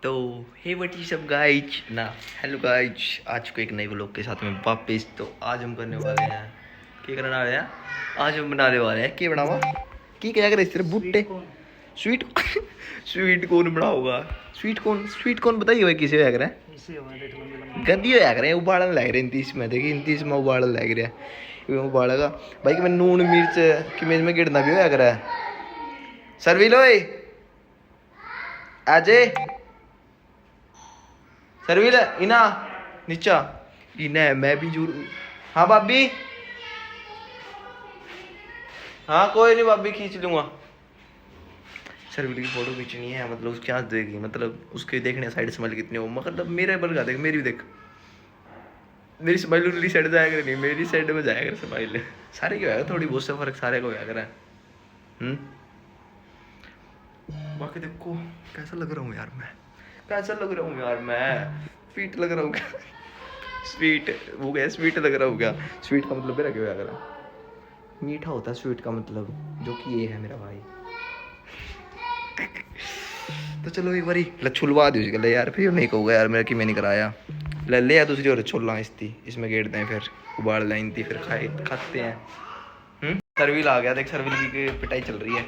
तो hey what is up guys ना hello guys, आज को एक नए व्लॉग के साथ में वापस। तो आज हम करने वाले हैं क्या करने वाले हैं आज हम बनाने वाले हैं क्या बनावा की क्या करे इस तरह बूटे स्वीट स्वीट कौन बनाओगा स्वीट कौन बताइए भाई किसे लग रहा है गंदी होया करे उबालन लग रहे 29 में देखिए 29 में उबालन लग रहा है उबालेगा भाई कि मैं नून मिर्च कि मेज में गिरना भी होया करा है सर्विल ओए आजे सर्विल इना नीचा इना मैं भी जूर हाँ भाभी हाँ कोई नहीं भाभी खींच लूंगा सर्विल की फोटो खींचनी है मतलब उसकी आँख देगी मतलब उसके देखने साइड स्माइल कितनी हो मतलब मेरा बलगा देख मेरी भी देख मेरी स्माइल उरली साइड जाएगा नहीं मेरी साइड में जाएगा स्माइल सारे क्या होगा थोड़ी बहुत से फर्क सारे को होया करा बाकी देखो कैसा लग रहा हूँ यार मैं कैसा लग रहा हूँ यार मैं स्वीट लग रहा हूँ क्या स्वीट वो गया स्वीट लग रहा हूँ क्या स्वीट का मतलब मेरा क्या होया करा मीठा होता है स्वीट का मतलब जो कि ये है मेरा भाई तो चलो एक बारी लछुलवा दी उसके लिए यार फिर नहीं कहूँगा यार मेरा कि मैं नहीं कराया ले या दूसरी और छोला इसती इसमें गेड़ते हैं फिर उबाल लाइन थी फिर खाते हैं सर्विल आ गया देख सर्विल की पिटाई चल रही है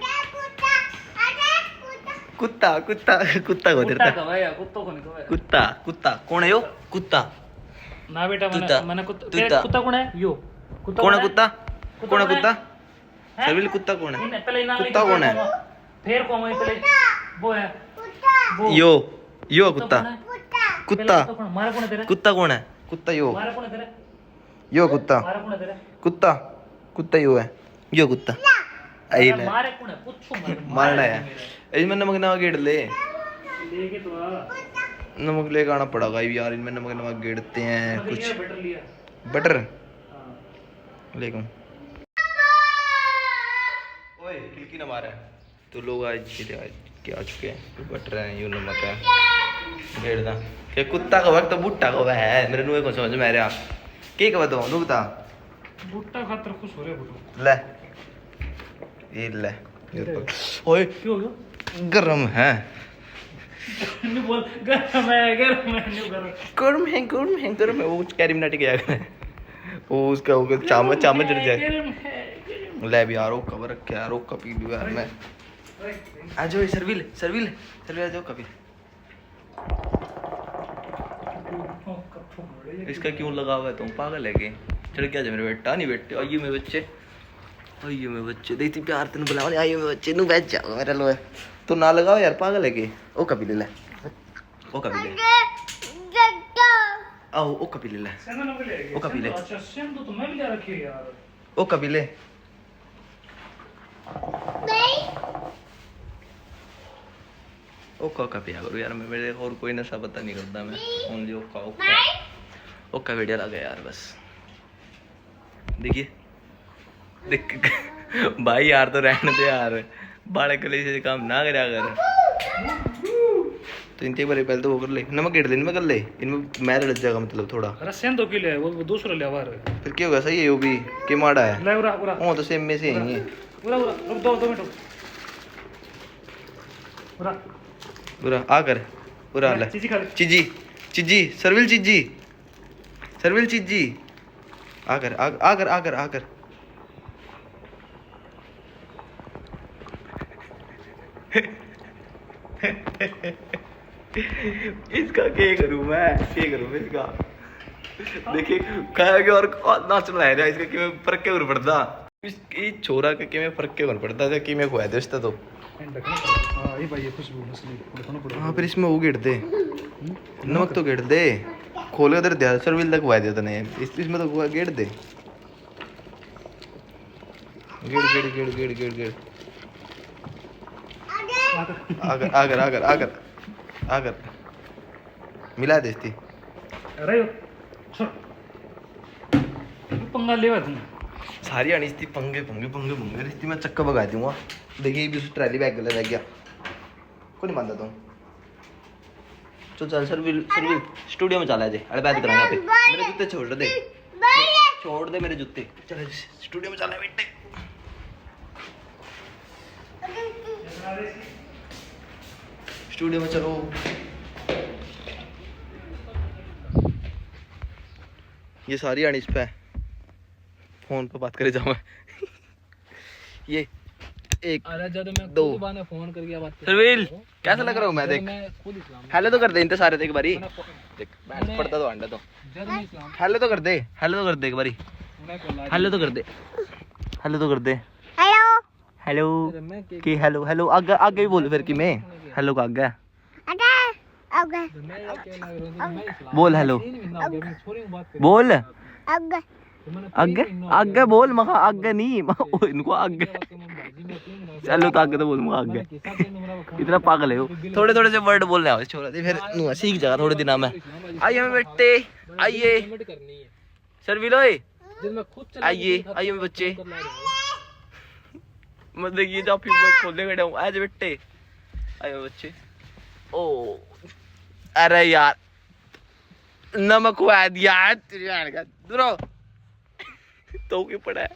कुत्ता कुत्ता कुत्ता को देता कुत्ता कुत्ता कौन है यो कुत्ता ना बेटा मैंने कुत्ता कौन है यो कौन है कुत्ता कौन है कुत्ता सर्विल कुत्ता कौन है कुत्ता कौन है फिर कौन है पहले वो है यो कुत्ता कुत्ता मारा कौन है तेरा कुत्ता कौन है कुत्ता यो मारा कौन है तेरा यो कुत्ता मारा कौन है तेरा कुत्ता कुत्ता यो है यो कुत्ता आई ले मारे कौन है पूछो मारना है इसमें नमक नमक गेड़ ले लेके तो आ नमक लेके आना पड़ेगा यार इनमें नमक नमक गेड़ते हैं कुछ बटर लिया बटर हां लेकिन ओए खिड़की ना मारा तो लोग आज क्या आ चुके हैं बटर है यू नमक है गेड़ना क्या कुत्ता का वक्त तो बुट्टा का है मेरे नुए को समझ में आ रहा क्या का बताऊं नु बता बुट्टा खातर खुश हो रे बुट्टो ले ये ले ओए क्यों हो गरम है नहीं बोल गरम है नहीं गरम है वो कैरी मिनाटी क्या करे वो उसका वो चामच जड़ जाए ले भी यार कवर रखे यार का पी लूं यार मैं आ जाओ सर्विल आ जाओ कभी इसका क्यों लगा हुआ है तुम पागल है के चल क्या मेरे बेटा नहीं बेटे आइए मेरे बच्चे देखती प्यार तेन बुला आइए मेरे बच्चे नु बैठ जाओ मेरा लो तू ना लगाओ यार पागल है के ओ कभी ले ओ कभी ले आओ ओ कभी ले ओ कभी ले अच्छा सेम तो मैं भी ले रखी है यार ओ कभी ले ओका का पिया करो यार मैं मेरे और कोई नशा पता नहीं करता मैं ओनली ओका वीडियो लगा यार बस देखिए देख भाई यार तो रहने दे यार बाड़े कले से काम ना करा कर तो इनते बारे पहले तो वो कर ले नमक गिर ले इनमें कर ले इनमें मैल लग जाएगा मतलब थोड़ा अरे सेम तो किले वो दूसरा ले आवार फिर क्या होगा सही है वो भी के माड़ा है ले उरा ओ तो सेम में से ही है उरा रुक दो मिनट उरा पूरा आकर पूरा ले चिजी सर्विल चिजी आकर इसका क्या करूं मैं इसका देखिए खाया और नाच रहा है इसका कि फर्क क्या पड़ता इस छोरा के कि फर्क क्या पड़ता था कि मैं खुआ दे उसका तो हाँ फिर इसमें वो गिर दे नमक तो गिर दे खोल कर दे सर्विल तक खुआ देता नहीं इसमें तो गिर दे गिर आकर मिला दे इसती अरे पंगा लेवा तुम सारी आनी इसती पंगे इसती मैं चक्का भगा दूंगा देखिए भी उस ट्रैली बैग गला रह गया को नहीं मानता तुम चल सर्विल स्टूडियो में चला जाए अरे बैठ कराएंगे पे मेरे जूते छोड़ दे मेरे जूते चल स्टूडियो में चला बेटे स्टूडियो में चलो ये सारी आनी इस पे फोन पे बात करे जाऊँ ये एक अरे जब मैं दो खुद ने फोन करके बात सरवील कैसा लग रहा हूँ मैं देख मैं खुद इस्लाम हेलो तो कर दे इनते सारे एक बारी देख बैठ पड़ता तो अंडा तो जब मैं इस्लाम हेलो तो कर दे एक बारी उन्हें कोला हेलो तो कर दे हेलो मैं के कि हेलो हेलो आगे आगे भी बोल फिर कि मैं हेलो का आगे मैं ये कहना मैं इस्लाम बोल हेलो मैं छोरी बात कर बोल मैंने आगे आगे बोल मखा आगे नहीं इनको आगे चलो तो आगे तो बोल मखा आगे इतना पागल है वो थोड़े थोड़े से वर्ड बोलने आओ छोरा दे फिर नु सीख जाएगा थोड़े दिन में आइए मेरे बेटे आइए करनी है सरवील ओए जब मैं खुद आइए आइए मेरे बच्चे मत देखिए जब फिर खोलने बैठा हूँ आज बेटे आइए बच्चे ओ अरे यार नमक हुआ दिया तेरी यार का दूर तो क्यों पड़ा है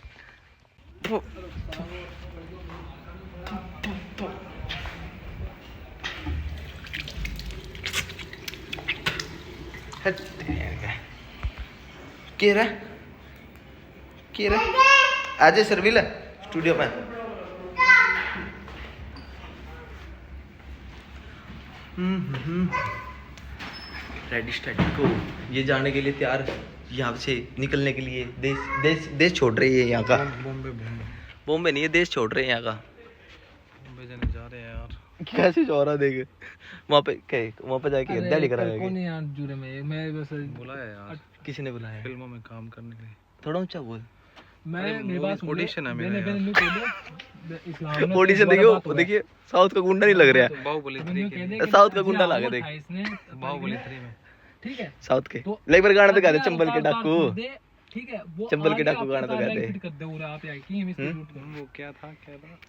के रहा आज सरवील स्टूडियो में रेडी स्टडी को ये जाने के लिए तैयार यहाँ से निकलने के लिए देश छोड़ रही है यहाँ का बॉम्बे नहीं है देश छोड़ रहे हैं यहाँ का बॉम्बे जाने जा रहे हैं यार कैसे जा रहा देखे वहाँ पे जाके दिल्ली करा कौन यार जुड़े मैं बस बुलाया यार किसी ने बुलाया फिल्मों में काम करने के लिए थोड़ा ऊंचा बोल मैं मेरे पास ऑडिशन है मेरा इस्लाम ऑडिशन देखिए साउथ का गुंडा नहीं लग रहा है बाहुबली साउथ का गुंडा लगा देख बाहुबली 3 में ठीक है साउथ के लाइक बार गाना तो गा दे चंबल के डाकू ठीक है वो चंबल के डाकू गाना तो गा दे कर दे और आप यार की वो क्या था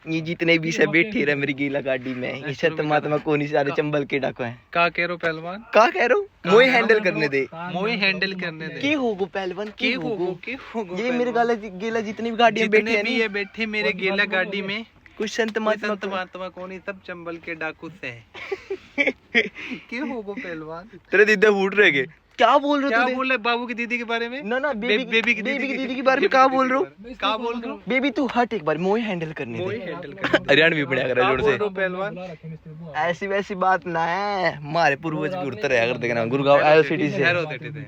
ये जितने भी से बैठे रहे मेरी गीला गाड़ी में ये सत्य महात्मा कौन ही सारे चंबल के डाकू हैं का कह रहे हो पहलवान का कह रहा हूँ मोए हैंडल करने दे की होगो पहलवान की होगो ये मेरे गीला जितनी भी गाड़ियां बैठे हैं ये बैठे मेरे गीला गाड़ी में कुछ संत महात्मा कौन ही सब चंबल के डाकू से हैं क्यों होगो पहलवान तेरे दीदे फूट रहे क्या बोल रहे हो क्या बोल रहे बाबू की दीदी के बारे में ना बेबी की दीदी के बारे में क्या बोल रहे हो क्या बोल रहे हो बेबी तू हट एक बार मोए हैंडल करने दे हरियाणवी बढ़िया कर जोर से पहलवान ऐसी वैसी बात ना है हमारे पूर्वज भी उड़ते रहा करते ना गुड़गांव एरो सिटी से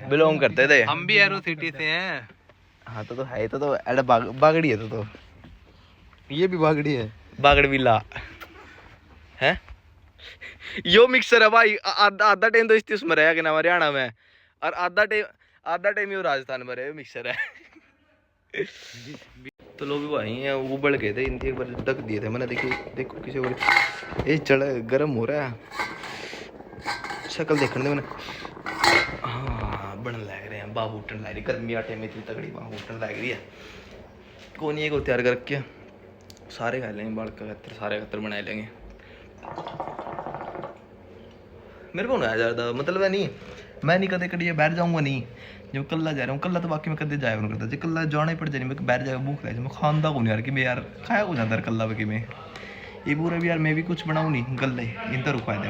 बिलोंग करते थे हम भी एरो सिटी से हैं हाँ तो है तो एडा बागड़ी है तो ये भी बागड़ी है बागड़ विला है यो मिक्सर है भाई आधा टाइम तो इस में रहेगा कि ना हरियाणा में और आधा टाइम ये राजस्थान में रहे मिक्सर है तो लोग भी वही हैं वो बढ़ गए थे इनके एक बार ढक दिए थे मैंने देखो किसी और ये चढ़ गर्म हो रहा है शक्ल देखने दे मैंने हाँ बनने लग रहे हैं बाबू उठने लग रही गर्मी आटे में इतनी तगड़ी बाबू उठने लग रही है कौन ये को तैयार करके सारे खा लेंगे बाल का सारे कत्तर बना लेंगे मेरे को ना ज़्यादा मतलब है नहीं मैं नहीं कदे कड़ी बैठ जाऊंगा नहीं जब कल्ला जा रहा हूँ कल्ला तो बाकी मैं कदे जाया नहीं करता जो कल्ला जाना ही पड़ जाए मैं बैठ जाएगा भूख लगे मैं खादा को नहीं यार कि मैं यार खाया को जाता कल्ला कि मैं ये पूरा भी यार मैं भी कुछ बनाऊँ नहीं गले इन तो रुकवा दे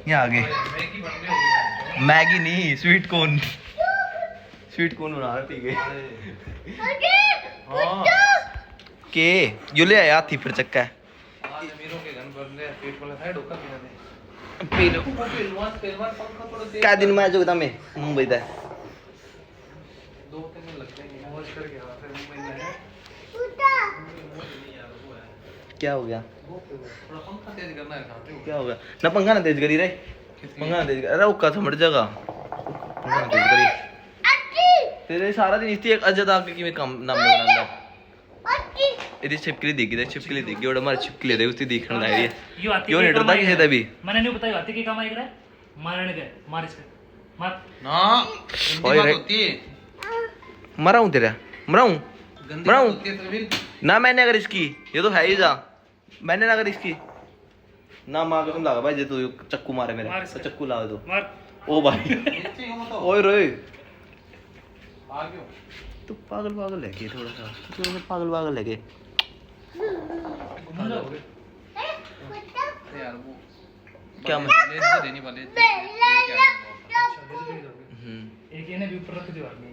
यहाँ आगे मैगी नहीं स्वीट कॉर्न बना रहा ठीक है हाँ के यो ले आया थी फिर चक्का क्या दिन में जो में मुंबई था क्या हो गया क्या हो गया ना पंखा ना तेज करी रे पंखा ना तेज कर अरे उका समझ जाएगा पंखा ना तेज करी तेरे सारा दिन इतनी एक अजद आके कि मैं काम नाम में बनांदा इधर छिपकली दिखी और हमारे छिपकली दे उसकी दिखने लग रही है यो नहीं डरता किसी से भी मैंने नहीं बताया आती की काम आई करे मारने के मार इसके मार ना ओए होती है मरा हूं तेरा मरा हूं ना मैंने अगर इसकी ये तो है ही जा मैंने ना अगर इसकी ना मां कसम लगा भाई जे तू चक्कू मारे मेरे तो चक्कू ला दो मार ओ भाई ओए रे आ गयो तू पागल है के थोड़ा सा पागल है के क्या मैं एक इन्हें भी ऊपर रख दो आदमी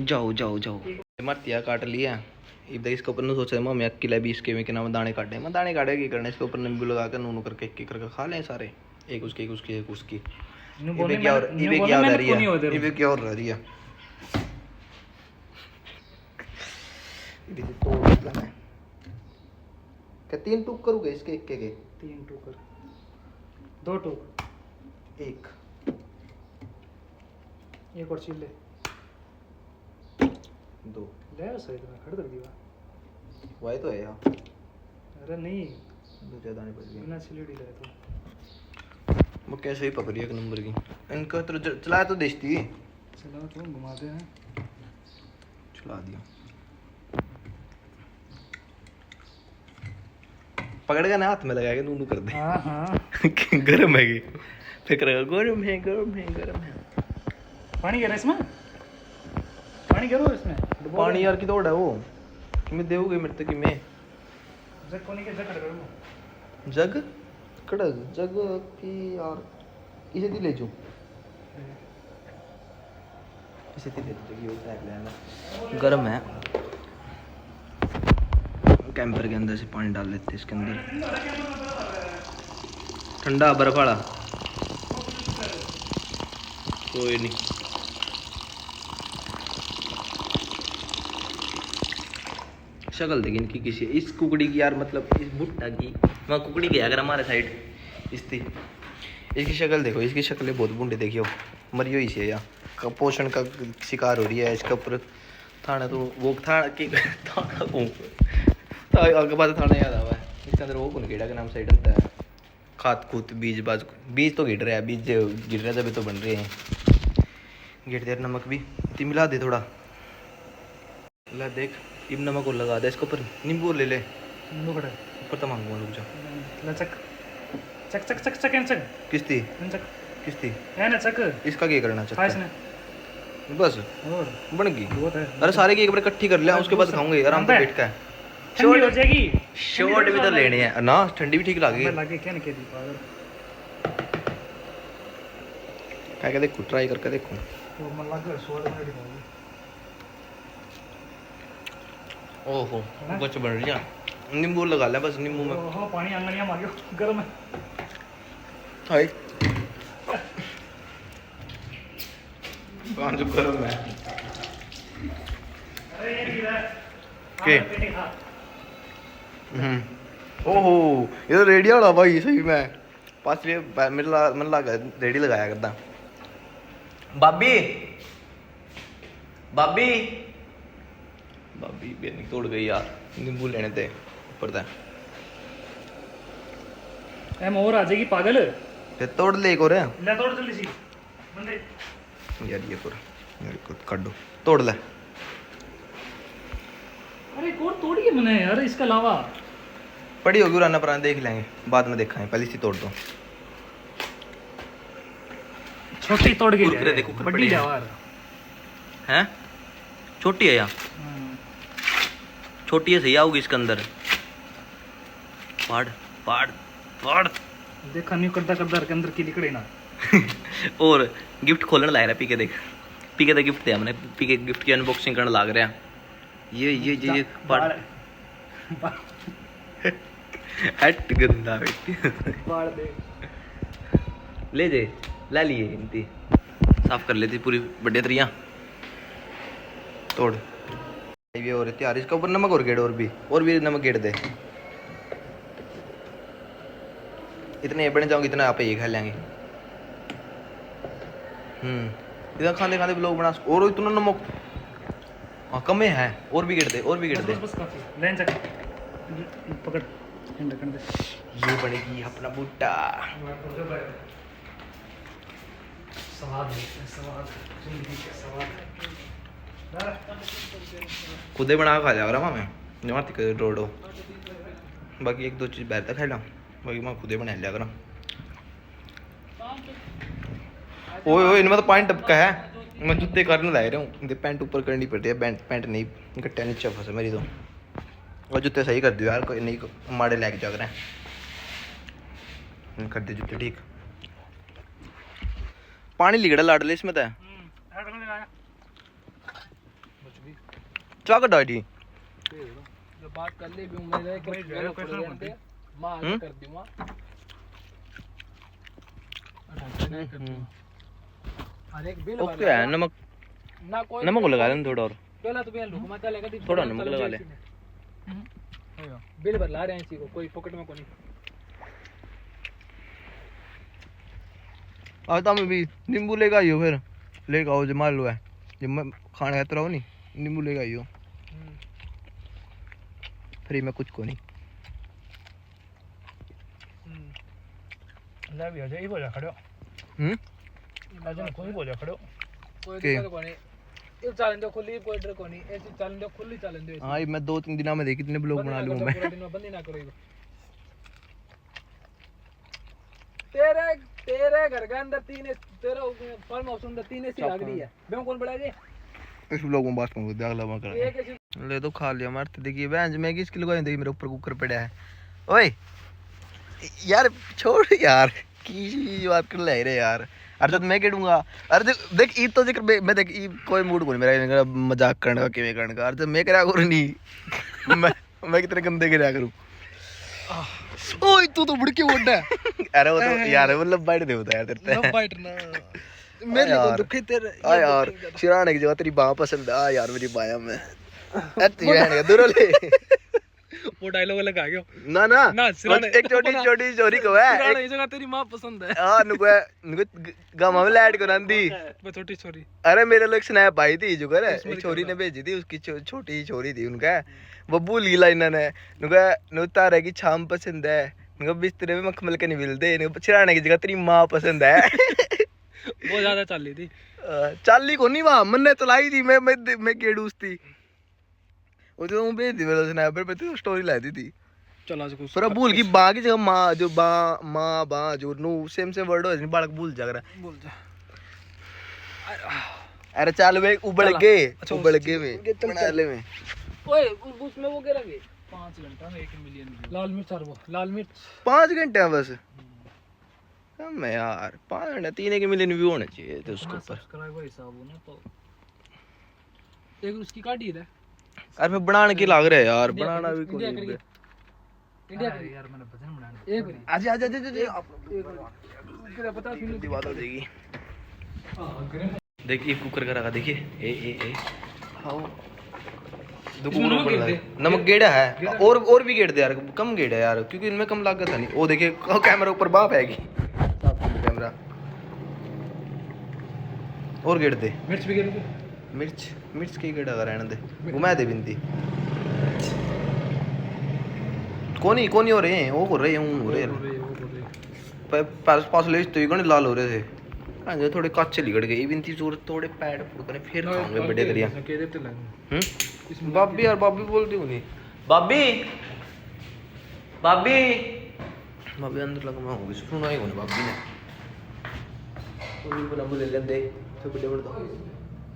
जाओ जाओ जाओ मरतिया काट लिया इधर इसके ऊपर न सोचा मैं अकेला भी इसके में के नाम दाने काटे मैं दाने काटे की करने इसके ऊपर नींबू लगा कर नूनू करके एक करके खा लें सारे एक उसकी एक उसकी एक उसकी ये क्या और ये क्या हो रही है ये क्या हो रही है इधर तो मतलब है क्या 3 टूक करूँगा इसके एक के 3 टोकर 2 टोक एक और चीज ले 2 ले साइड में खड़ कर दिया वाई तो है यार अरे नहीं दो ज्यादा नहीं पड़ गई बिना सिलेडी ले तो वो कैसे ही पकड़ी एक नंबर की इनका तो चलाया तो देशती चलो तो घुमाते हैं चला दिया पकड़ के ना हाथ में लगा के नूनू कर दे हाँ हाँ गरम है फिर करेगा गरम है गरम है गरम है पानी गिरा इसमें पानी गिरो इसमें पानी यार की दौड़ है वो मैं देवोगे मेरे तक कि मैं जग कोनी के जग करो जग कड़क जग की यार इसे दी ले जो इसे दी ले जो ये टैग लेना गरम है कैंपर के अंदर से पानी डाल लेते इसके अंदर ठंडा बर्फ वाला कोई नहीं शक्ल देखी इनकी किसी इस कुकड़ी की यार मतलब इस भुट्टा की वहाँ कुकड़ी गया अगर हमारे साइड इसकी इसकी शक्ल देखो इसकी शक्लें बहुत बूढ़ी देखियो मरी हुई से या पोषण का शिकार हो रही है इसके ऊपर थाना तो वो थाना की थाना आगे बाद थाना याद आवा है इसके अंदर वो कौन कीड़ा के नाम साइड होता है खाद खूत बीज तो गिर रहा है बीज गिर रहा है तभी तो बन रहे हैं गिर दे नमक भी इतनी मिला दे थोड़ा ला देख इब नमक और लगा दे इसके ऊपर नींबू ले ले नींबू कड़ा ऊपर तो मांगूंगा रुक जा लचक चक चक चक चक चक किस्ती चक किस्ती है ना चक इसका क्या करना खा चाहता इसने बस और बन गई बहुत है अरे सारे की एक बार इकट्ठी कर लिया उसके बाद खाऊंगे आराम से बैठ का ठंडी हो जाएगी शॉर्ट भी तो लेने हैं ना ठंडी भी ठीक लगे मैं लागे क्या नहीं कहती पागल क्या देखो ट्राई करके देखो तो मन लग स्वाद में दिखाऊंगी ओहो कुछ बन रही है नींबू लगा ले बस नींबू में ओहो पानी आंगनिया मारियो गर्म है हाय पांच गरम है अरे ये गिरा के ओहो ये तो रेडियो वाला भाई सही में पास ये मेरे मन लगा रेडी लगाया करता बाबी बाबी बाबी बेनी तोड़ गई यार नींबू लेने थे ऊपर था एम और आ जाएगी पागल ते तोड़ ले को रे ले तोड़ जल्दी सी बंदे यार ये कर मेरे को काट दो तोड़ ले अरे कौन तोड़ी है मैंने यार इसके अलावा पड़ी होगी पुराना पुराना देख लेंगे बाद में देखा है पहले इसी तोड़ दो छोटी तोड़ के कुरकुरे देखो ऊपर बड़ी पड़ी है। जवार हैं छोटी है यार छोटी है सही आओगी इसके अंदर पाड़ पाड़ पाड़ देखा नहीं करता करता के अंदर की निकले ना और गिफ्ट खोलने लग रहा है पीके देख पीके का गिफ्ट दिया हमने पीके गिफ्ट की अनबॉक्सिंग करने लग रहा है ये पाड़ हट गंदा बेटी बाढ़ दे ले जे ला लिए इनती साफ कर लेती पूरी बढ़िया तरिया तोड़ ये और तैयार इसका ऊपर नमक और गेड़ और भी नमक गेड़ दे इतने बने जाओगे इतना आप ये खा लेंगे इतना खाने खाने लोग बना और इतना नमक हाँ कम है और भी गिर दे बस काफी लाइन चक पकड़ हिंड कर दे ये बनेगी अपना बूटा स्वाद है स्वाद जिंदगी का स्वाद खुद ही बना खा जाएगा मैं जमा तक रोडो बाकी एक दो चीज बाहर तक खा ला बाकी मैं खुद ही बना लिया करा ओए ओए इनमें तो पानी टपका है मैं जूते करने ला रहा हूँ इनके पैंट ऊपर करनी पड़ती है पैंट नहीं गट्टा नीचे फंसे मेरी तो और जूते सही कर दियो यार कोई नहीं माड़े लैके जा रहे हैं कर दे जूते ठीक पानी लिगड़ा लाडले इसमें तो ऐड कर लगाया चाक डाटी जो बात कर ले भी उम्मीद है कि मां कर दूंगा अरे एक बिल ओके है नमक ना कोई नमक लगा लेना थोड़ा और पहला तो बिल लूंगा चलेगा थोड़ा नमक लगा ले बिल भर ला रहे हैं इसी को कोई पॉकेट में कोई आता मैं भी नींबू लेगा आइयो फिर लेगा आओ जमा लो है जब मैं खाने खाता रहो नहीं नींबू लेगा आइयो फ्री में कुछ को नहीं ले भी आ जाए बोला खड़ो आज कोई बोला खड़ो कोई दिक्कत को नहीं ये चैलेंज दो खुली कोई डर को नहीं ऐसी चैलेंज दो खुली चैलेंज दो हां मैं 2-3 दिन में देखी इतने ब्लॉग बना लूंगा मैं पूरा दिन में बंद ही ना करो तेरे तेरे घर के अंदर तीन तेरा फार्म हाउस अंदर तीन एसी लग रही है मैं कौन बड़ा जी इस ब्लॉग में बात करूंगा अगला बार कर एक एसी ले तो खा लिया मारते देखिए बहन मैं किसकी लगाई देखी मेरे ऊपर कुकर पड़ा है ओए यार छोड़ यार की बात कर ले रे यार अरे तो मैं केडूंगा अरे देख ई तो जिक्र मैं देख ई कोई मूड को नहीं मेरा मजाक करने का किਵੇਂ करने का अरे तो मैं करा करूं नहीं मैं कितने गंदे करा करूं ओए तू तो बुड़के बोलता है अरे वो तो यार वो लब बाइट दे होता है तेरे लब बाइट ना मेरे को दुख है तेरे आ यार शिराने की जगह तेरी बाह पसंद आ यार मेरी बाया में अति बहन दूर ले वो डायलॉग लगा गयो ना ना एक छोटी छोटी चोरी को है पुरानी जगह तेरी मां पसंद है हां नुको गामा में लैड को नंदी वो छोटी छोरी अरे मेरे लोग स्नैप आई थी जो कर एक छोरी ने भेजी थी उसकी छोटी छोरी थी उनका वो भूल गई लाइन ने नुको नु तारे की छाम पसंद है नुको बिस्तर में मखमल के नहीं मिलते नुको चिराने की जगह तेरी मां पसंद है बहुत ज्यादा चल रही थी चाली को नहीं वहां मैंने चलाई थी मैं केडूस थी वो तो मैं भेज दी मेरे स्नैपर पे तो स्टोरी लाई थी चला जो कुछ पर भूल की बा की जगह मां जो मां बा जो नु सेम वर्ड हो बालक भूल जा रहा बोल जा अरे चल वे उबड़ के में बना ले में ओए उसमें वो क्या लगे 5 घंटा में 1 मिलियन लाल मिर्च और वो लाल मिर्च 5 घंटे बस हम यार 5 घंटे 3 मिलियन व्यू होने चाहिए थे उसके ऊपर सब्सक्राइबर हिसाब हो ना तो एक उसकी काटी है अरे मैं बनाने की लाग रहा है यार बनाना भी कोई नहीं इंडिया यार मैंने भजन बनाना एक आज आज आज पता जल्दी बात हो जाएगी देखिए कुकर का रखा देखिए ए हां नमक गेड़ा है और भी गेड़ दे यार कम गेड़ा है यार क्योंकि इनमें कम लागत है नहीं वो देखिए कैमरा ऊपर बाप आएगी कैमरा और गेड़ दे मिर्च भी गेड़ दे मिर्च की गेड़ा का रहने दे घुमा दे बिंदी कोनी हो रहे हैं वो हो रहे हैं पास ले तो ये लाल हो रहे थे जो थोड़े कच्चे लिगड़ गए बिंती जोर थोड़े पैड फुड़कने फिर खाऊंगे बड़े करिया बाबी यार बाबी बोलती हूँ नहीं बाबी अंदर लगा मैं होगी सुना ही होने बाबी ने बोला बोले ले दे तो बड़े बड़े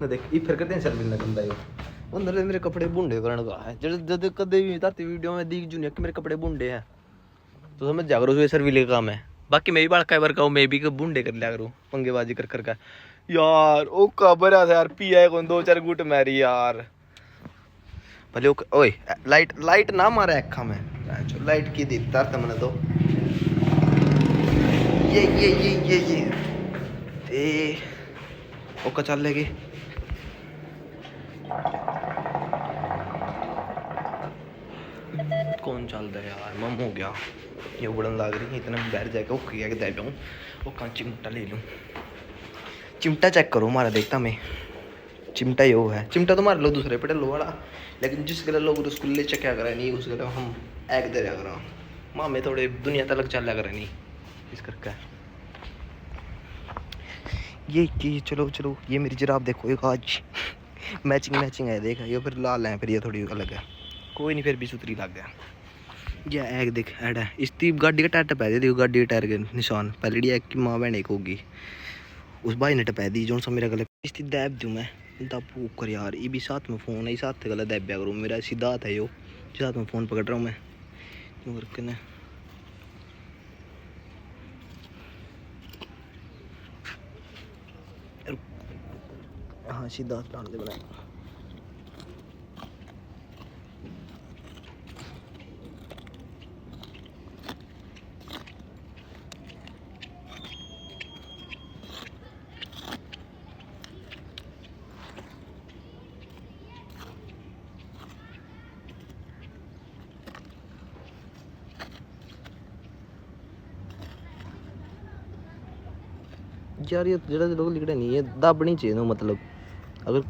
ना देख ये फिर करते हैं सर्विस ना गंदा ये अंदर मेरे कपड़े बुंडे करने का है जब कदे भी ताती वीडियो में दिख जूनियर कि मेरे कपड़े बुंडे हैं तो समझ जा करो ये सर्विस का काम है बाकी मैं भी बड़ा कई बार कहूँ मैं भी बुंडे कर लिया करूँ पंगेबाजी कर का यार ओ कबरा था यार पिया कौन 2-4 गुट मारी यार भले ओए लाइट ना मारा अखा में लाइट की दी तार मैंने तो ये ओका चल लेगी कौन चल रहा है यार मम हो गया ये उड़न लग रही है इतना बैठ जाएगा वो किया दे जाऊँ वो कहाँ चिमटा ले लूँ चिमटा चेक करो मारा देखता मैं चिमटा ये वो है चिमटा तो मार लो दूसरे पे लो वाला लेकिन जिस गला लोग उसको ले चेक क्या करा नहीं उस गला हम एक दे रहा करा माँ मैं थोड़े दुनिया तक चल रहा करा नहीं इस करके ये चलो ये मेरी जराब देखो एक आज मैचिंग है देखा ये फिर लाल है फिर ये थोड़ी अलग है कोई नहीं फिर भी सुथरी लग गया ये एक देख ऐड है इसकी गाड़ी का टायर टपा दे गाड़ी के टायर के निशान पहले एक की माँ बहन एक होगी उस भाई ने टपा दी जो सा मेरा गले इसकी दैब दूँ मैं दब कर यार ये भी साथ में फ़ोन है साथ गला दैब्या करूँ मेरा सीधा हाथ है यो साथ में फ़ोन पकड़ रहा हूँ मैं क्यों करके ना हाँ सीधा प्लान दे बनाया। यार ये जरा लोग लिखड़े नहीं है, दाबनी चाहिए ना, मतलब अगर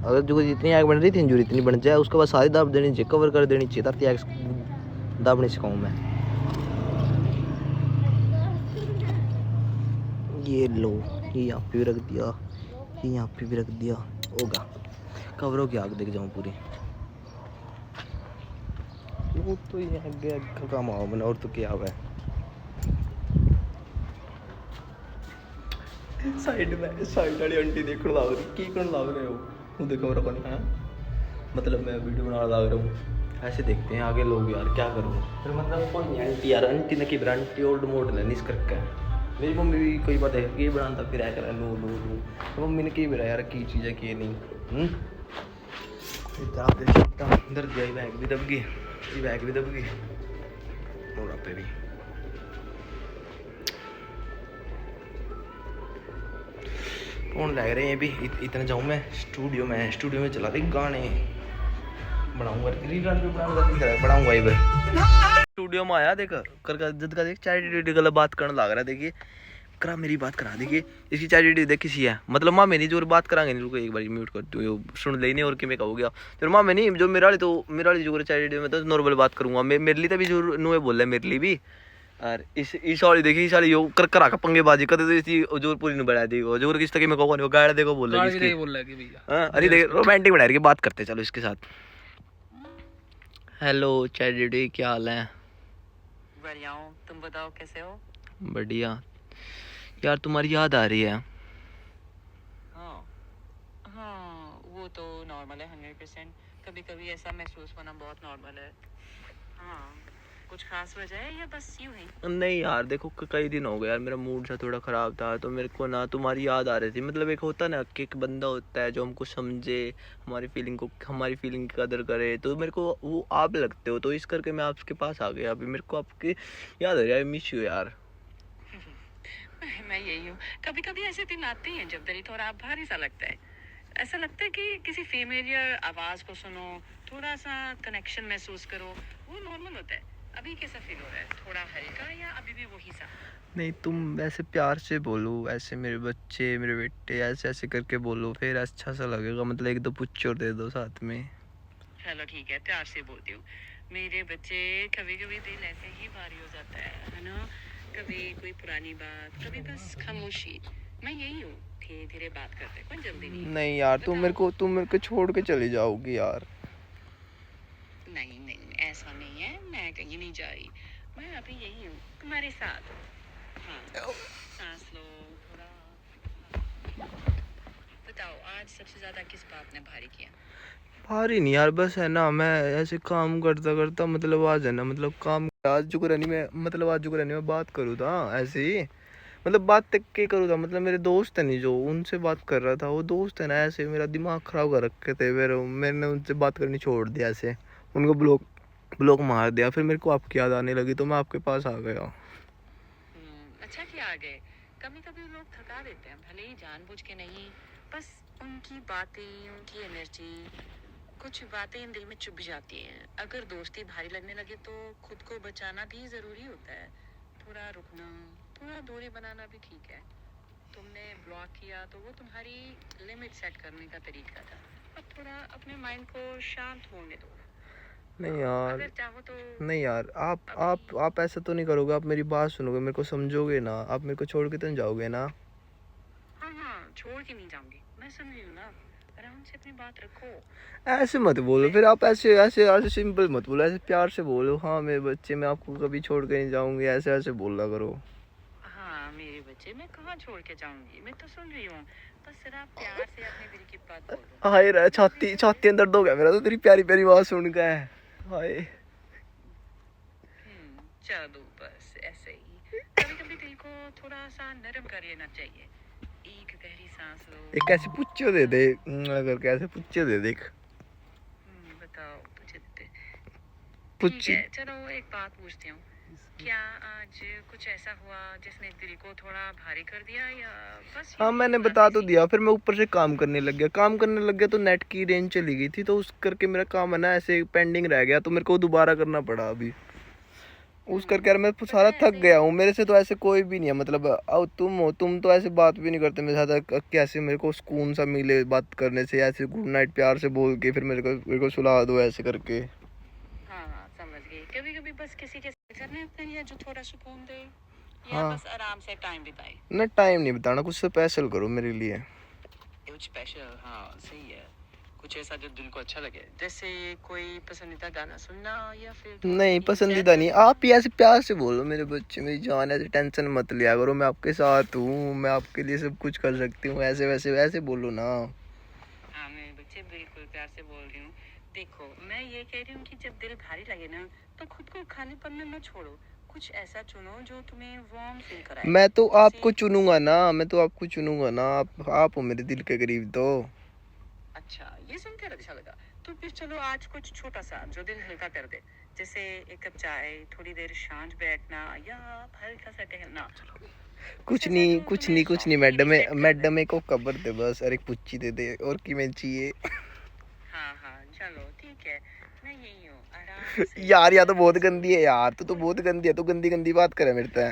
अगर जो जितनी आग बन रही थी जो इतनी बन जाए उसके बाद सारी दाब देनी चाहिए, कवर कर देनी चाहिए, ताकि आग दाबनी सिखाऊं मैं। ये लो, ये यहाँ पे भी रख दिया, ये यहाँ पे भी रख दिया, होगा कवर हो गया, आग देख जाऊँ पूरी। वो तो ये आगे का काम आओ मैंने, और तो क्या हुआ है साइड में, साइड वाली आंटी देखने लग रही, की करने लग रहे हो, वो देखो मेरा कौन है, मतलब मैं वीडियो बना लग रहा हूँ, ऐसे देखते हैं आगे लोग यार, क्या करूँ फिर, मतलब कोई नहीं आंटी यार, आंटी ने की आंटी ओल्ड मॉडल है नहीं करके। मेरी मम्मी भी कोई बात है कि बनाता फिर आया कर लो लो लो, तो मम्मी ने की मेरा यार की चीज़ है कि नहीं। अंदर दिया, बैग भी दब गई, ये बैग भी दब गई, और आप पे भी फोन लग रहे हैं भी। इतने जाऊँ मैं स्टूडियो में चला रही गाने बनाऊंगा, बनाऊंगा इधर स्टूडियो में आया, देख कर जद का देख चाय गलत बात करने लग रहा है, देखिए करा मेरी बात करा, देखिए इसकी चाय देख किसी है, मतलब माँ में नहीं जो बात करांगे नहीं, रुको एक बार म्यूट कर दूँ सुन ले नहीं, और कि मैं कहूँ गया तो माँ में नहीं जो मेरा वाली, तो मेरा वाली जो चाय में तो नॉर्मल बात करूँगा मैं, मेरे लिए तो भी जो नुए बोल रहा है मेरे लिए भी। और इस वाली देखी, इस वाली यो कर करा का पंगेबाजी करते, तो इसी जोर पूरी नहीं बढ़ा दी, जोर किस तक मैं कहूँगा नहीं, गाड़ देखो बोल रहा है कि भैया, हाँ अरे देख रोमांटिक बना रही बात करते चलो इसके साथ। हेलो चैट, क्या हाल है? बढ़िया हूँ, तुम बताओ कैसे हो? बढ़िया यार, तुम्हारी याद आ रही है। हाँ हाँ, वो तो नॉर्मल है 100%, कभी कभी ऐसा महसूस होना बहुत नॉर्मल है। हाँ, कुछ खास वजह है या बस यूं ही? नहीं यार देखो कई दिन हो गए यार, मेरा मूड सा थोड़ा ख़राब था, तो मेरे को ना तुम्हारी याद आ रही थी, मतलब एक होता ना कि एक बंदा होता है जो हमको समझे, हमारी फीलिंग की कदर करे, तो मेरे को वो आप लगते हो, तो इस करके मैं आपके पास आ गया। अभी मेरे को आपकी याद आ रही है, मिस यू यार। मैं यही हूँ, कभी कभी ऐसे दिन आते हैं जब दिल थोड़ा भारी सा लगता है, ऐसा लगता है कि किसी फेमिलियर आवाज को सुनो, थोड़ा सा कनेक्शन महसूस करो, वो नॉर्मल होता है। अभी कैसा फील हो रहा है, थोड़ा हल्का या अभी भी वही सा? नहीं तुम ऐसे प्यार से बोलो, ऐसे मेरे बच्चे मेरे बेटे ऐसे ऐसे करके बोलो, फिर अच्छा सा लगेगा, मतलब एक दो पुच्छ और दे दो साथ में। चलो ठीक है, प्यार से बोलती हूँ मेरे बच्चे। कभी कभी दिल ऐसे ही भारी हो जाता है ना, कभी कोई पुरानी बात, कभी बस खामोशी। मैं यही हूँ, धीरे धीरे बात करते, कोई जल्दी नहीं। नहीं यार तुम मेरे को छोड़ के चली जाओगी यार। नहीं नहीं, ऐसा नहीं है, मैं कहीं नहीं जा रही, मैं अभी यही हूँ तुम्हारे साथ। हाँ, सांस लो थोड़ा। बताओ आज सबसे ज्यादा किस बात ने भारी किया? भारी नहीं यार, बस है ना मैं ऐसे काम करता करता, मतलब आज है ना, मतलब काम आज जो करनी मैं, मतलब आज जो करनी मैं बात करूँ था ऐसे ही, मतलब बात तक के करूँ था, मतलब मेरे दोस्त है नहीं जो, उनसे बात कर रहा था, वो दोस्त है ना ऐसे मेरा दिमाग ख़राब कर रखे थे, फिर मैंने उनसे बात करनी छोड़ दिया, ऐसे उनको ब्लॉक मार दिया, फिर मेरे को आपकी याद आने लगी तो मैं आपके पास आ गया। अच्छा किया आ गए। कभी कभी लोग थका देते हैं, भले ही जानबूझ के नहीं, बस उनकी बातें, उनकी एनर्जी, कुछ बातें इन दिल में चुभ जाती हैं। अगर दोस्ती भारी लगने लगे तो खुद को बचाना भी जरूरी होता है, थोड़ा रुकना, थोड़ा दूरी बनाना भी ठीक है। तुमने ब्लॉक किया तो वो तुम्हारी लिमिट सेट करने का तरीका था, अब थोड़ा अपने माइंड को शांत होने दो। नहीं यार, अगर चाहो तो नहीं यार, आप ऐसा तो नहीं करोगे, आप मेरी बात सुनोगे, मेरे को समझोगे ना, आप मेरे को छोड़ के तो नहीं जाओगे ना? हाँ हाँ, छोड़ के नहीं जाऊंगी, मैं सुन रही हूँ ना, आराम से अपनी बात रखो। ऐसे मत बोलो, फिर आप ऐसे ऐसे ऐसे सिंपल मत बोलो, ऐसे प्यार से बोलो, हाँ मेरे बच्चे मैं आपको कभी छोड़ के नहीं जाऊंगी, ऐसे ऐसे बोला करो। हाँ मेरे बच्चे, मैं कहाँ छोड़ के जाऊंगी, मैं तो सुन रही हूँ, बस जरा प्यार से अपने दिल की बात बोलो। हाय रे, छाती अंदर दर्द हो गया मेरा तो तेरी प्यारी प्यारी आवाज सुन के। हाय चलो बस ऐसे ही, कभी कभी दिल को थोड़ा सा नरम कर लेना चाहिए, एक गहरी सांस लो। एक ऐसे पुच्चो दे दे अगर कैसे पुच्चो दे देख बताओ मुझे ठीक पुच्ची। है, चलो एक बात पूछती हूँ। क्या आज कुछ ऐसा हुआ जिसने दिल को थोड़ा भारी कर दिया या बस हाँ यूं ही मैंने उदासी बता तो सी? दिया, फिर मैं ऊपर से काम करने लग गया। काम करने लग गया तो नेट की रेंज चली गई थी, तो उस करके मेरा काम है ना ऐसे पेंडिंग रह गया, तो मेरे को दोबारा करना पड़ा अभी। उस करके यार मैं सारा थक गया हूँ। मेरे से तो ऐसे कोई भी नहीं है, मतलब अब तुम हो, तुम तो ऐसे बात भी नहीं करते मेरे साथ। कैसे मेरे को सुकून सा मिले बात करने से, ऐसे गुड नाइट प्यार से बोल के फिर मेरे को सुला दो ऐसे करके। हाँ हाँ समझ गई। कभी कभी बस किसी के साथ करने अपने लिए जो थोड़ा सुकून दे या हाँ बस आराम से टाइम बिताए। ना टाइम नहीं बताना, कुछ स्पेशल करो मेरे लिए। कुछ स्पेशल, हाँ सही है। कुछ ऐसा जो दिल को अच्छा लगे, जैसे कोई पसंदीदा गाना सुनना या फिर थोड़ी नहीं सी पसंदीदा सैर नहीं, करना। आप ही ऐसे प्यार से बोलो मेरे बच्चे, मेरी जान, ऐसे टेंशन मत लिया करो। मैं आपके साथ हूँ, मैं आपके लिए सब कुछ कर सकती हूँ, ऐसे वैसे वैसे बोलो ना। हाँ मेरे बच्चे बिल्कुल प्यार से बोल रही हूँ। देखो मैं ये कह रही हूँ कि जब दिल भारी लगे ना तो खुद को खाली पन में मत छोड़ो। कुछ ऐसा चुनो जो तुम्हें वार्म फील कराए। मैं तो आपको जैसे चुनूंगा ना, मैं तो आपको चुनूंगा ना। आप हो मेरे दिल के करीब तो। अच्छा ये सुनकर अच्छा लगा। तो फिर चलो आज कुछ छोटा सा जो दिल हल्का कर दे, जैसे एक कप चाय, थोड़ी देर शांत बैठना या हल्का सा टहलना। कुछ ऐसा नहीं जो कुछ तुम्हें नहीं कुछ नहीं, सॉफ्टली मैडम रीसेट कर मैडम दे। को कबर दे बस, और एक पुच्ची दे दे, और की मैं चाहिए। हाँ हाँ चलो ठीक है, मैं यही हूँ आराम से यार या तो बहुत आराम से। गंदी है यार, तू तो बहुत गंदी है, तू गंदी गंदी बात करे मेरे से।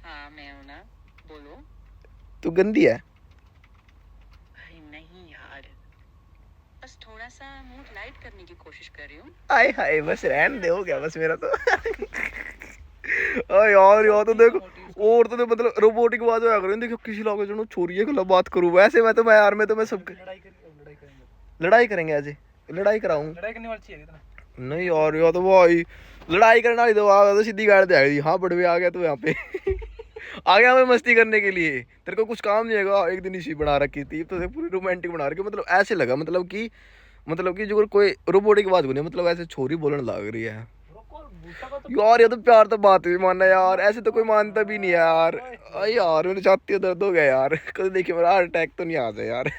हाँ मैं हूँ ना, बोलो। तू गंदी है। अरे नहीं यार, बस थोड़ा सा मूड लाइट करने की कोशिश कर रही हूँ। आय हाय बस रहन दे, हो गया बस मेरा तो। अरे यार तो देखो, और तो मतलब रोबोटिक आवाज होया करो, देखो किसी लागे जनो छोरी है गला बात करूं, वैसे मैं तो मैं यार मैं तो मैं सब लड़ाई करेंगे। लड़ाई करेंगे आज, लड़ाई कराऊं। लड़ाई करने वाली चाहिए इतना। नहीं यार या तो भाई लड़ाई करने वाली तो आ तो सीधी गाड़ी दे दी। हाँ बड़वे आ गया तू यहाँ पे। आ गया मैं मस्ती करने के लिए, तेरे को कुछ काम नहीं है। एक दिन इसी बना रखी थी तो पूरी रोमांटिक बना रखी, मतलब ऐसे लगा मतलब कि जो कोई रोबोटिक आवाज बनी, मतलब ऐसे छोरी बोलने लग रही है। यार ये तो प्यार तो बात भी मानना यार, ऐसे तो कोई मानता भी नहीं है यार। अरे यार मेरे छाती दर्द हो गया यार, कभी देखिए मेरा हार्ट अटैक तो नहीं आ जाए यार।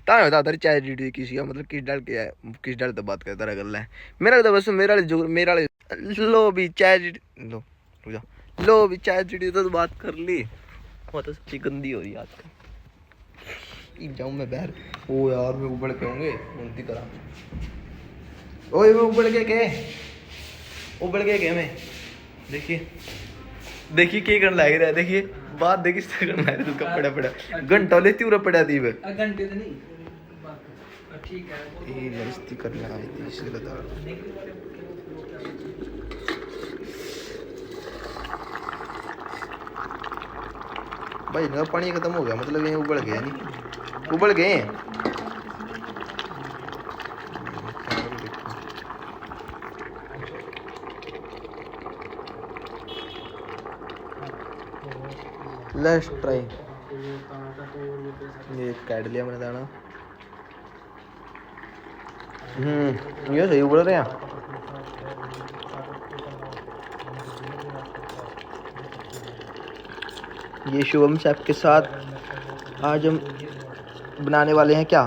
ता बता तेरी चाय डी किसी का मतलब किस डर के है, किस डर तो बात करता रहा गल है। मेरा तो बस मेरा लो भी चाय लो रुक जा, लो भी चाय डी तो बात कर ली। वो तो सच्ची गंदी हो रही है आजकल। जाऊँ मैं बाहर। ओ यार मैं उबड़ के होंगे उनती तरह। ओए मैं उबड़ के मैं देखिए देखिए क्या करने लग रहा है, देखिए बात देखिए इस तरह करना है तो कपड़ा पड़ा घंटा लेती पूरा पड़ा दी वे घंटे तो नहीं, ठीक है। ये मस्ती करने आई थी इसलिए बता रहा हूं। भाई इनका पानी खत्म हो गया, मतलब ये उबड़ गया नहीं, उबड़ गए हैं। Let's try. ये काट लिया मैंने दाना। ये सही उबड़ रहे हैं। ये शुभम साहब के साथ आज हम बनाने वाले हैं क्या,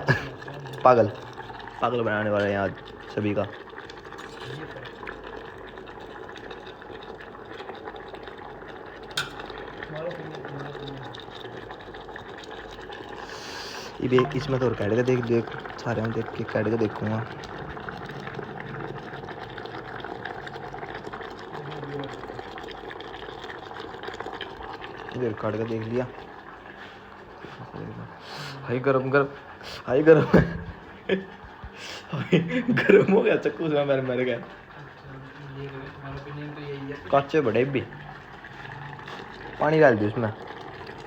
पागल बनाने वाले हैं आज सभी का। ये इसमें तो और काट के देख सारे हम देख के काट के देखूंगा। इधर काट के देख लिया। हाई गरम गरम हो गया चक्कू से मर गया। कच्चे बड़े भी पानी डाल दी उसमें,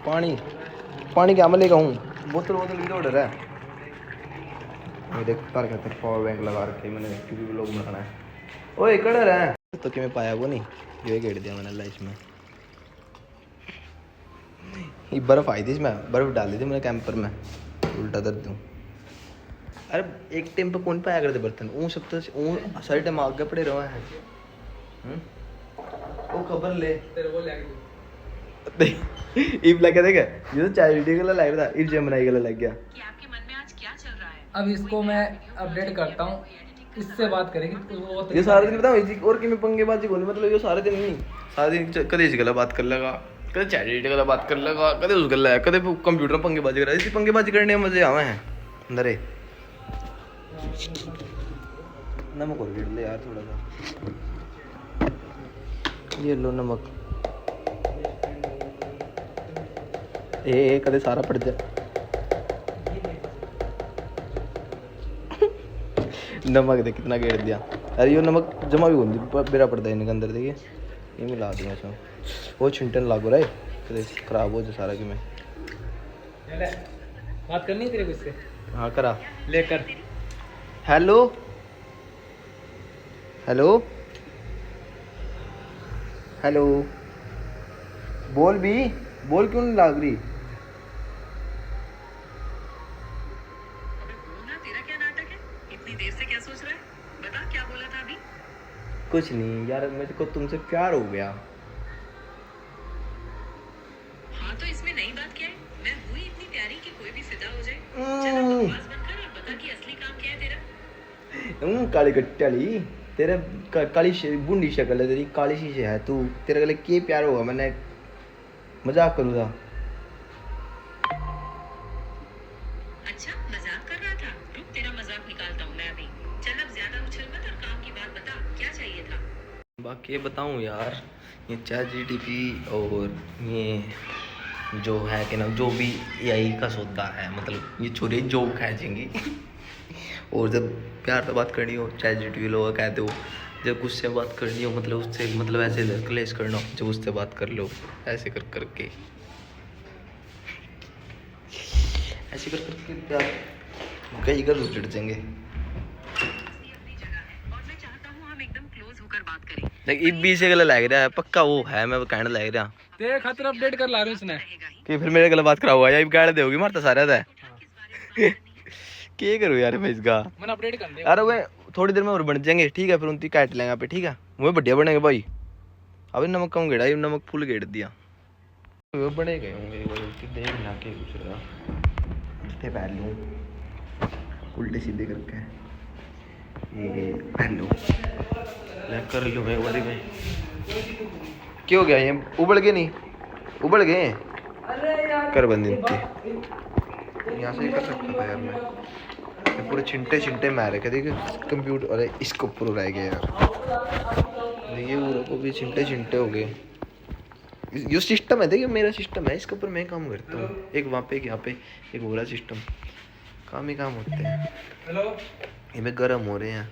पानी क्या मैं लेगा हूँ, बोतल भी तो ऑर्डर है। ये देख कर कहते पावर बैंक लगा रखे मैंने क्योंकि लोग बनाना है। ओए कड़र है तो कि मैं पाया वो नहीं, ये गेट दिया मैंने लाइफ में। ये बर्फ़ आई थी, इसमें बर्फ़ डाल दी थी मैंने कैंपर में, उल्टा दर्द दूँ। अरे एक टाइम पे कौन पाया करते बर्तन, वो सब तो वो सारे टाइम आगे पड़े रहे हैं। वो खबर ले तेरे वो ले इब लगे देखे ये तो चैरिटी के लिए लग रहा था, इब जमनाई के लिए लग गया। कि आपके मन में आज क्या चल रहा है। अब इसको मैं अपडेट करता हूँ, इससे बात करेंगे तो वो ये सारे दिन बताओ इसी और कि मैं पंगेबाजी बोलूं, मतलब ये सारे दिन नहीं, सारे दिन कदे इस गला बात कर लेगा, कदे चैरिटी गला बात कर लेगा, कदे उस गला है, कदे कंप्यूटर पंगेबाजी कर, इसी पंगेबाजी करने में मजे आवे हैं अंदर। नमक और गिर ले यार थोड़ा सा, ये लो नमक। ए कदे सारा पड़ जाए। नमक देख कितना गेड़ दिया। अरे ये नमक जमा भी होती बेरा पड़ता है इनके अंदर, देखिए ये मिला दूंगा इसमें, वो छिंटन लागू रहा है कदे खराब हो जाए सारा कि मैं। बात करनी है तेरे को इससे? हाँ करा लेकर। हेलो हेलो हेलो बोल भी, बोल क्यों नहीं लाग रही? अबे बोलना, तेरा क्या नाटक है? इतनी देर से क्या सोच रहा है? बता क्या बोला था अभी? कुछ नहीं यार, मेरे को तुमसे प्यार हो गया। हाँ तो इसमें नई बात क्या है? मैं हुई इतनी प्यारी कि कोई भी फिदा हो जाए। चल अब बकवास बंद कर और बता कि असली काम क्या है तेरा। काली कट्टाली तेरे बूंदी शक्ल है तेरी, काली शीशे है तू, तेरे गले के प्यार होगा, मैंने मजाक करूँ था। अच्छा मजाक कर रहा था? रुक तेरा मजाक निकालता हूँ मैं अभी। चल अब ज्यादा उछल मत और काम की बात बता, क्या चाहिए था? बाकी ये बताऊँ यार, ये ChatGPT और ये जो है कि ना जो भी AI का सौदा है, मतलब ये छोरे जो खींचेंगी। और जब प्यार से बात करनी हो ChatGPT लोग कहते हो, जब गुस्से में बात करनी हो मतलब उससे मतलब ऐसे क्लेश करना हो, जब उससे बात कर लो ऐसे कर करके, ऐसे कर करके प्यार कई कर उचड़ जाएंगे। अपनी जगह है और मैं चाहता हूँ हम एकदम क्लोज होकर बात करें। लेकिन इब्बी से गला लग रहा है पक्का, वो है मैं कहने लग रहा तेरे खातिर अपडेट कर ला रहा हूँ इसने। रहेगा ही। कि फिर मेरे गला बात कराओ या गाड़ दोगी मारता सारा था। उठा किस बारे में बात करनी है? क्या करूँ यार मैं इसका? मैंने अपडेट कर दिया। अरे वे थोड़ी देर में और बन जाएंगे, ठीक है, फिर उनकी काट लेंगे पे, ठीक है, वो बढ़िया बनेंगे भाई। अभी नमक कम गेड़ा, ये नमक फुल गेड़ दिया, वो बने गए होंगे वो देख ना के कुछ रहा जूते पहन लूँ उल्टे सीधे करके, ये पहन लूँ मैं कर लूँ मैं बारी में। क्या हो गया, ये उबल गए नहीं, उबल गए कर बंदी थी यहाँ से कर सकता था यार मैं, ये पूरे छिंटे छिंटे मारे के देखिए कंप्यूटर, अरे इसको ऊपर रह गया यार, देखिए पूरे को भी छिंटे छिंटे हो गए। ये सिस्टम है, देखिए मेरा सिस्टम है, इसके ऊपर मैं काम करता हूँ, एक वहाँ पे एक यहाँ पे एक बोला सिस्टम, काम ही काम होते हैं। हेलो। ये भी गर्म हो रहे हैं,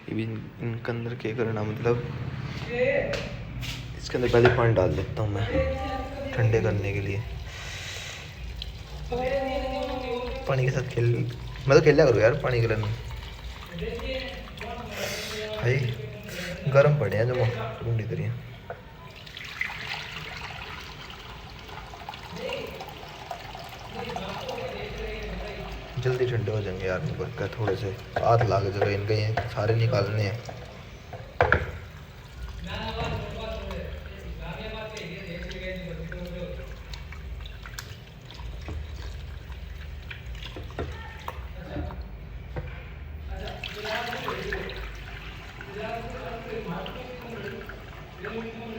ये भी इनके अंदर क्या करना, मतलब इसके अंदर पहले पानी डाल देता हूँ मैं ठंडे करने के लिए, पानी के साथ खेल, मैं तो खेला करूँ यार पानी के लिए भाई, गर्म पड़े हैं जो ढूंढी करिए। जल्दी ठंडे हो जाएंगे यार, इनका थोड़े से हाथ लाग जगह इनके, ये सारे निकालने हैं।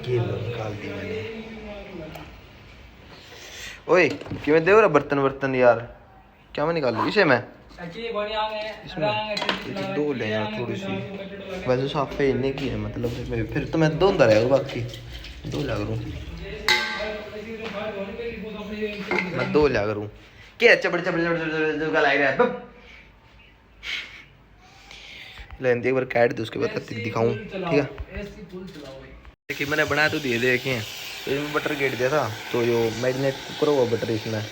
ये लो निकाल दी मैंने। ओए क्यों दे रहा बर्तन वर्तन यार, क्या मैं निकाल लूँ इसे मैं इसमें दो ले यार थोड़ी सी, वैसे साफे इन्ने की है मतलब, फिर तो मैं धोंदा रहेगा बाकी दो लिया करूँ, मैं दो लिया करूँ क्या चबड़ चबड़ चबड़ का लग रहा है लेंदी, एक बार काट दो उसके बाद दिखाऊँ, ठीक है। देखिए मैंने बनाया तो दिए देखे, तो इसमें बटर गेट दिया था, तो जो मैरिनेट करो हुआ बटर इसमें,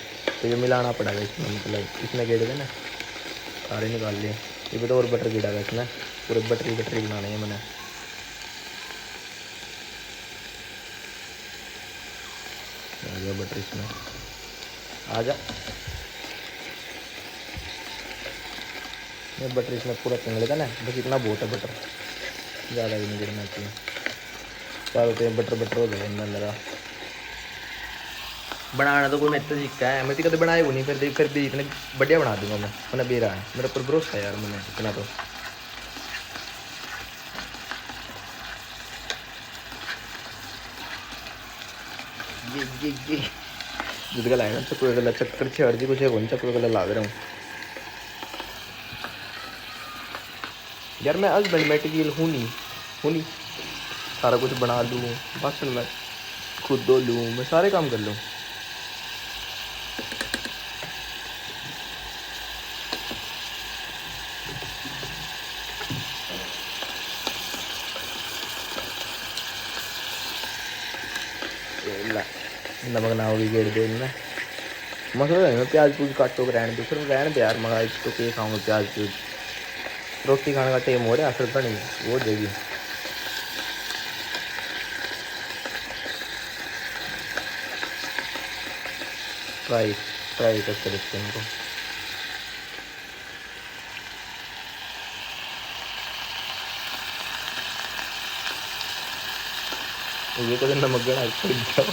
तो ये मिलाना पड़ेगा इसमें, मतलब इसमें गेट देना सारे निकाल लिए, ये भी तो और बटर गिरा इसमें, पूरे बटरी बनाने हैं मैंने। आ गया बटर इसमें, आ जा ये बटर इसमें पूरा पिघल लेगा ना, बस इतना बहुत है बटर, ज़्यादा भी नहीं गिरना चाहिए, चारों तो बटर हो गए अंदर लगा। बनाना तो कोई मेरे तो सीखा है, मैं तो कभी बनाए वो नहीं, फिर भी इतने बढ़िया बना दूंगा मैं, मैंने बेरा है मेरे ऊपर भरोसा है यार, मैंने इतना तो। ये दूध का लाया ना चक्कर गला, चक्कर छेड़ दी कुछ है वो चक्कर गला ला दे रहा हूँ यार। मैं हस्बैंड मटेरियल हूँ नहीं, सारा कुछ बना लूँ, बस मैं खुद धो लूँ, मैं सारे काम कर लूँ। नमक ना होगी गेड़ दे ना मसला है, मैं प्याज पूज काटो के रहने दो, फिर रहने दे यार, मगर तो के खाऊंगा प्याज पूज, रोटी खाने का टाइम हो रहा है, फिर बनी वो देगी। ट्राई करके देखते हैं इनको। ये तो नमक गड़ा जाओ।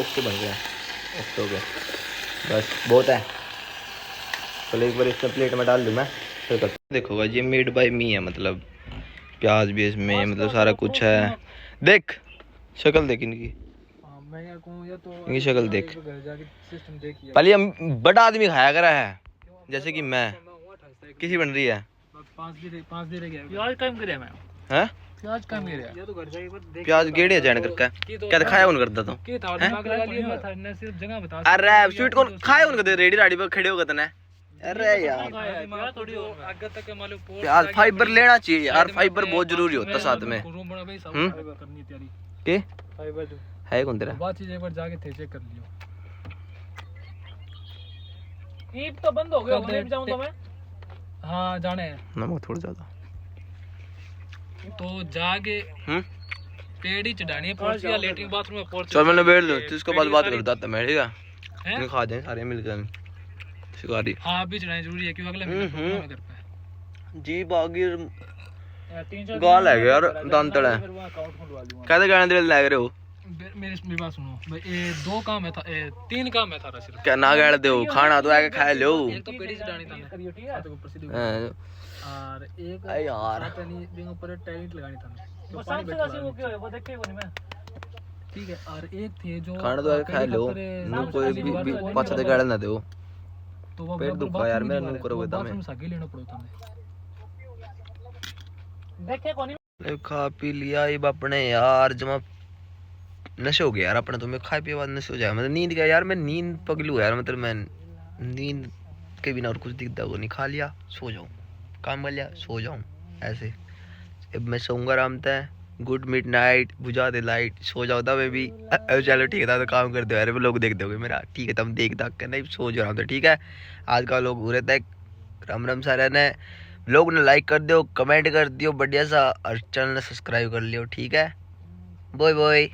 ओके बन गया, ओके हो गया, बस बहुत है। चलो एक बार इसमें प्लेट में डाल दूँ मैं, फिर करते। देखो भाई ये मेड बाय मी है, मतलब प्याज भी इसमें, मतलब सारा कुछ है। देख शक्ल देख इनकी, मैं क्या कहूं, या तो इनकी शक्ल देख। घर जाके सिस्टम देखिए। पहले हम बड़ा आदमी खाया करा है, जैसे कि मैं किसी बन रही है। 5 दे गया प्याज कम करे मैं हैं प्याज कम गिरा या तो घर जाके बस देख प्याज गेड़े जान करके क्या दिखाया उन करता तो के था दिमाग लगा लिया था ने सिर्फ जगह बता। अरे स्वीट कौन खाया उन करते रेडी राडी पर खड़े हो गए तने। अरे यार दिमाग थोड़ी आगे तक के मालूम पोस्ट प्याज फाइबर लेना चाहिए यार, फाइबर बहुत जरूरी होता साथ में। रूम बना भाई सब फाइबर करनी तैयारी के फाइबर जो है कौन तेरा बात चीज एक बार जाके थे चेक कर लियो। ईप तो बंद हो गया, होने भी जाऊं तो मैं। हां जाने हैं नमक थोड़ा ज्यादा तो जाके पेड़ ही चढ़ानी है, पोर्च या लेटरिन बाथरूम में पोर्च। चल मैंने बैठ लो, इसके बाद बात करता था मैं, ठीक है नहीं खा जाए सारे मिलकर शिकारी। हां भी चढ़ानी जरूरी है क्योंकि अगले महीने प्रोग्राम है घर पे जी बागी 3-4 गाल है यार दांतड़ है। फिर वो अकाउंट खुलवा लूंगा। कहते गाने दिल लग रहे हो मेरी बात सुनो भाई, ये 2 काम है था, 3 काम है था सिर्फ। क्या ना गाड़ दो, खाना तो आके खा लो। एक तो पेड़ी चढ़ानी था करियो, ठीक है तो प्रसिद्ध हाँ, और एक अरे यार नहीं दिन ऊपर टैलेंट लगानी था वो सबसे ज्यादा वो क्या है वो देखे को नहीं मैं। ठीक है और एक थे जो खाना तो आके खा लो, नु कोई भी पाछा ते गाड़ ना दो। तो वो पेट दुखा यार मेरा, नु करोगे तो मैं सागे लेना पड़ता था देखे को नहीं। खा पी लिया ये अपने यार, जमा नशे हो गया यार अपने तो। मैं खाए पिए बाद नशे हो जाए, मतलब नींद गया यार, मैं नींद पगलू यार, मतलब मैं नींद के बिना और कुछ दिखता को नहीं। खा लिया सो जाऊँ, काम कर लिया सो जाऊँ, ऐसे। अब मैं सोऊंगा आराम से। गुड मिड नाइट, बुझा दे लाइट, सो जाओ था मैं भी। चलो ठीक है तो काम करते हो यार, लोग देख दोगे मेरा, ठीक है तुम देख दाख कर नहीं सो जाओ तो ठीक है। आज का लोग पूरे तक राम राम सारे ने लोग ने लाइक कर दियो, कमेंट कर दियो बढ़िया सा, और चैनल सब्सक्राइब कर लियो, ठीक है। Bye bye.